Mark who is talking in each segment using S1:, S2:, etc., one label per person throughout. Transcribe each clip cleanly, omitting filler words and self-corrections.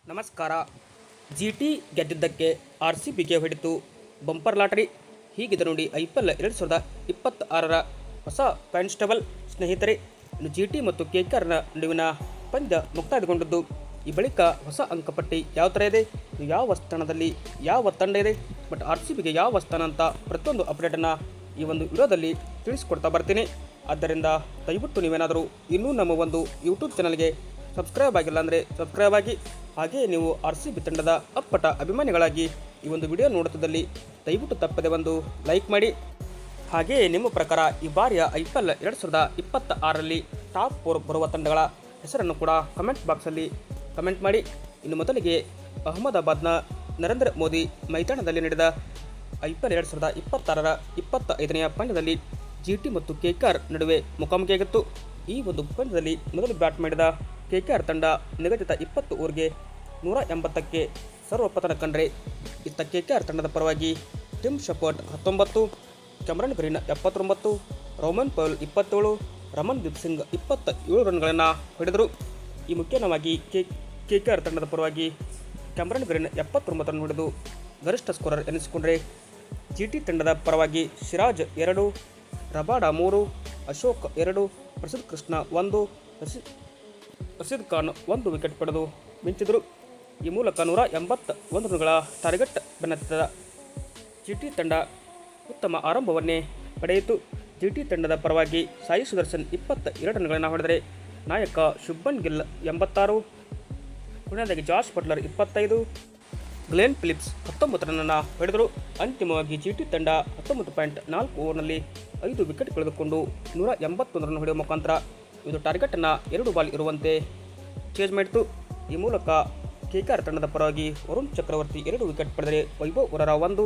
S1: ನಮಸ್ಕಾರ. ಜಿಟಿ ಗೆದ್ದಿದ್ದಕ್ಕೆ ಆರ್ಸಿಬಿಗೆ ಹೊಡೆತು bumper lottery. ಹೀಗಿದೆ ನೋಡಿ IPL 2026ರ ಹೊಸ ಪಾಯಿಂಟ್ಸ್ ಟೇಬಲ್. ಸ್ನೇಹಿತರೆ, ಇನ್ನು ಜಿಟಿ ಮತ್ತು KKRನ ನಡುವಿನ ಪಂದ್ಯ ಮುಕ್ತಾಯಗೊಂಡದ್ದು. ಈ ಬಳಿಕ ಹೊಸ ಅಂಕಪಟ್ಟಿ ಯಾವ ಥರ ಇದೆ, ಯಾವ ಸ್ಥಾನದಲ್ಲಿ ಯಾವ ತಂಡ ಇದೆ, ಬಟ್ ಆರ್ಸಿಬಿಗೆ ಯಾವ ಸ್ಥಾನ ಅಂತ ಪ್ರತಿಯೊಂದು ಅಪ್ಡೇಟನ್ನು ಈ ಒಂದು ವಿಡಿಯೋದಲ್ಲಿ ತಿಳಿಸ್ಕೊಡ್ತಾ ಬರ್ತೀನಿ. ಆದ್ದರಿಂದ ದಯವಿಟ್ಟು ನೀವೇನಾದರೂ ಇನ್ನೂ ನಮ್ಮ ಒಂದು ಯೂಟ್ಯೂಬ್ ಚಾನಲ್ಗೆ ಸಬ್ಸ್ಕ್ರೈಬ್ ಆಗಿಲ್ಲ ಅಂದರೆ ಸಬ್ಸ್ಕ್ರೈಬ್ ಆಗಿ, ಹಾಗೆಯೇ ನೀವು RCB ತಂಡದ ಅಪ್ಪಟ ಅಭಿಮಾನಿಗಳಾಗಿ ಈ ಒಂದು ವಿಡಿಯೋ ನೋಡುತ್ತಿದ್ದಲ್ಲಿ ದಯವಿಟ್ಟು ತಪ್ಪದೆ ಒಂದು ಲೈಕ್ ಮಾಡಿ. ಹಾಗೆಯೇ ನಿಮ್ಮ ಪ್ರಕಾರ ಈ ಬಾರಿಯ IPL 2026ರಲ್ಲಿ ಟಾಪ್ 4 ಬರುವ ತಂಡಗಳ ಹೆಸರನ್ನು ಕೂಡ ಕಮೆಂಟ್ ಬಾಕ್ಸಲ್ಲಿ ಕಮೆಂಟ್ ಮಾಡಿ. ಇನ್ನು ಮೊದಲಿಗೆ ಅಹಮದಾಬಾದ್ನ ನರೇಂದ್ರ ಮೋದಿ ಮೈದಾನದಲ್ಲಿ ನಡೆದ IPL 2026ರ 25ನೆಯ ಪಂದ್ಯದಲ್ಲಿ ಜಿಟಿ ಮತ್ತು KKR ನಡುವೆ ಮುಖಾಮುಖಿಯಾಗಿತ್ತು. ಈ ಒಂದು ಪಂದ್ಯದಲ್ಲಿ ಮೊದಲು ಬ್ಯಾಟ್ ಮಾಡಿದ KKR ತಂಡ ನಿಗದಿತ 20 ಓವರ್ಗೆ 180ಕ್ಕೆ ಸರ್ವಪತನ ಕಂಡ್ರೆ, ಇತ್ತ KKR ತಂಡದ ಪರವಾಗಿ Tim Shepherd 19, Cameron Green 79, Rovman Powell 27, Ramandeep Singh 27 ರನ್ಗಳನ್ನು ಹೊಡೆದರು. ಈ ಮುಖ್ಯವಾಗಿ KKR ತಂಡದ ಪರವಾಗಿ ಕ್ಯಾಮರನ್ ಗ್ರೀನ್ 79 ರನ್ ಹೊಡೆದು ಗರಿಷ್ಠ ಸ್ಕೋರರ್ ಎನಿಸಿಕೊಂಡರೆ, ಜಿಟಿ ತಂಡದ ಪರವಾಗಿ ಸಿರಾಜ್ 2, ರಬಾಡಾ 3, ಅಶೋಕ್ 2, ಪ್ರಸಿದ್ಧ ಕೃಷ್ಣ 1, ರಶೀದ್ ಖಾನ್ 1 ವಿಕೆಟ್ ಪಡೆದು ಮಿಂಚಿದರು. ಈ ಮೂಲಕ 181 ರನ್ಗಳ ಟಾರ್ಗೆಟ್ ಬೆನ್ನತ್ತಿದ ಜಿಟಿ ತಂಡ ಉತ್ತಮ ಆರಂಭವನ್ನೇ ಪಡೆಯಿತು. ಜಿಟಿ ತಂಡದ ಪರವಾಗಿ ಸಾಯಿ ಸುದರ್ಶನ್ 22 ರನ್ಗಳನ್ನು ಹೊಡೆದರೆ, ನಾಯಕ ಶುಭ್ಮನ್ ಗಿಲ್ 86, ಕೊನೆಯದಾಗಿ ಜಾಸ್ ಬಟ್ಲರ್ 25, ಗ್ಲೆನ್ ಫಿಲಿಪ್ಸ್ 19 ರನ್ನನ್ನು ಹೊಡೆದರು. ಅಂತಿಮವಾಗಿ ಜಿಟಿ ತಂಡ 19.4 ಓವರ್ನಲ್ಲಿ 5 ವಿಕೆಟ್ ಕಳೆದುಕೊಂಡು 181 ರನ್ ಹೊಡೆಯುವ ಮುಖಾಂತರ ಇದು ಟಾರ್ಗೆಟನ್ನು 2 ಬಾಲ್ ಇರುವಂತೆ ಚೇಂಜ್ ಮಾಡಿತು. ಈ ಮೂಲಕ KKR ತಂಡದ ಪರವಾಗಿ ವರುಣ್ ಚಕ್ರವರ್ತಿ 2 ವಿಕೆಟ್ ಪಡೆದರೆ, ವೈಭವ್ ವರಾರ 1,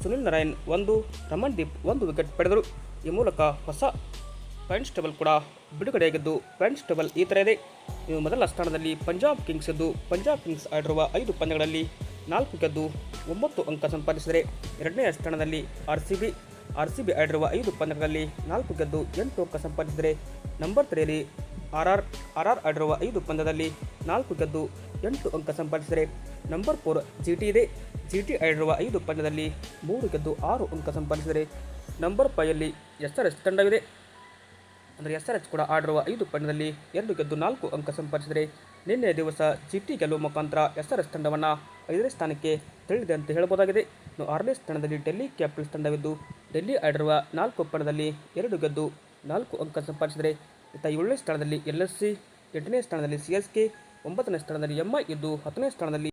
S1: ಸುನಿಲ್ ನಾರಾಯಣ್ 1, ರಮನ್ದೀಪ್ 1 ವಿಕೆಟ್ ಪಡೆದರು. ಈ ಮೂಲಕ ಹೊಸ ಪಾಯಿಂಟ್ಸ್ ಟೇಬಲ್ ಕೂಡ ಬಿಡುಗಡೆಯಾಗಿದ್ದು, ಪಾಯಿಂಟ್ಸ್ ಟೇಬಲ್ ಈ ಥರ ಇದೆ. ನೀವು ಮೊದಲ ಸ್ಥಾನದಲ್ಲಿ ಪಂಜಾಬ್ ಕಿಂಗ್ಸ್ ಇದ್ದು, ಪಂಜಾಬ್ ಕಿಂಗ್ಸ್ ಆಡಿರುವ 5 ಪಂದ್ಯಗಳಲ್ಲಿ 4 ಗೆದ್ದು 9 ಅಂಕ ಸಂಪಾದಿಸಿದರೆ, ಎರಡನೆಯ ಸ್ಥಾನದಲ್ಲಿ RCB ಆಡಿರುವ 5 ಪಂದ್ಯಗಳಲ್ಲಿ 4 ಗೆದ್ದು 8 ಅಂಕ ಸಂಪಾದಿಸಿದರೆ, ನಂಬರ್ 3ರಲ್ಲಿ RR ಆಡಿರುವ 5 ಪಂದ್ಯದಲ್ಲಿ 4 ಗೆದ್ದು 8 ಅಂಕ ಸಂಪಾದಿಸಿದರೆ, ನಂಬರ್ 4 ಜಿಟಿ ಇದೆ. ಜಿಟಿ ಆಡಿರುವ 5 ಪಂದ್ಯದಲ್ಲಿ 3 ಗೆದ್ದು 6 ಅಂಕ ಸಂಪಾದಿಸಿದರೆ, ನಂಬರ್ 5ರಲ್ಲಿ SRH ತಂಡವಿದೆ. ಅಂದರೆ SRH ಕೂಡ ಆಡಿರುವ 5 ಪಂದ್ಯದಲ್ಲಿ 2 ಗೆದ್ದು 4 ಅಂಕ ಸಂಪಾದಿಸಿದರೆ, ನಿನ್ನೆಯ ದಿವಸ ಜಿಟಿ ಗೆಲ್ಲುವ ಮುಖಾಂತರ SRH ತಂಡವನ್ನು 5ನೇ ಸ್ಥಾನಕ್ಕೆ ತಳ್ಳಿದೆ ಅಂತ ಹೇಳ್ಬೋದಾಗಿದೆ. 6ನೇ ಸ್ಥಾನದಲ್ಲಿ ಡೆಲ್ಲಿ ಕ್ಯಾಪಿಟಲ್ಸ್ ತಂಡವಿದ್ದು, ಡೆಲ್ಲಿ ಆಡಿರುವ 4 ಪಂದ್ಯದಲ್ಲಿ 2 ಗೆದ್ದು 4 ಅಂಕ ಸಂಪಾದಿಸಿದರೆ, ಇತ್ತ 7ನೇ ಸ್ಥಾನದಲ್ಲಿ LSC, 8ನೇ ಸ್ಥಾನದಲ್ಲಿ CSK, 9ನೇ ಸ್ಥಾನದಲ್ಲಿ MI ಇದ್ದು, 10ನೇ ಸ್ಥಾನದಲ್ಲಿ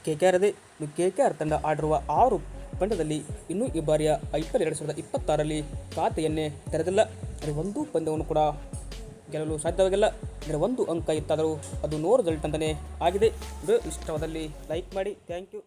S1: KKR ಇದೆ. KKR ತಂಡ ಆಡಿರುವ 6 ಪಂದ್ಯದಲ್ಲಿ ಇನ್ನೂ ಈ ಬಾರಿಯ IPL 2026ರಲ್ಲಿ ಖಾತೆಯನ್ನೇ ತೆರೆದಿಲ್ಲ. ಅಂದರೆ 1 ಪಂದ್ಯವನ್ನು ಕೂಡ ಗೆಲ್ಲಲು ಸಾಧ್ಯವಾಗಿಲ್ಲ. ಅಂದರೆ 1 ಅಂಕ ಇತ್ತಾದರೂ ಅದು ನೋ ರಿಸಲ್ಟ್ ಅಂತಲೇ ಆಗಿದೆ. ವಿಡಿಯೋ ಇಷ್ಟವಾದಲ್ಲಿ ಲೈಕ್ ಮಾಡಿ. Thank you.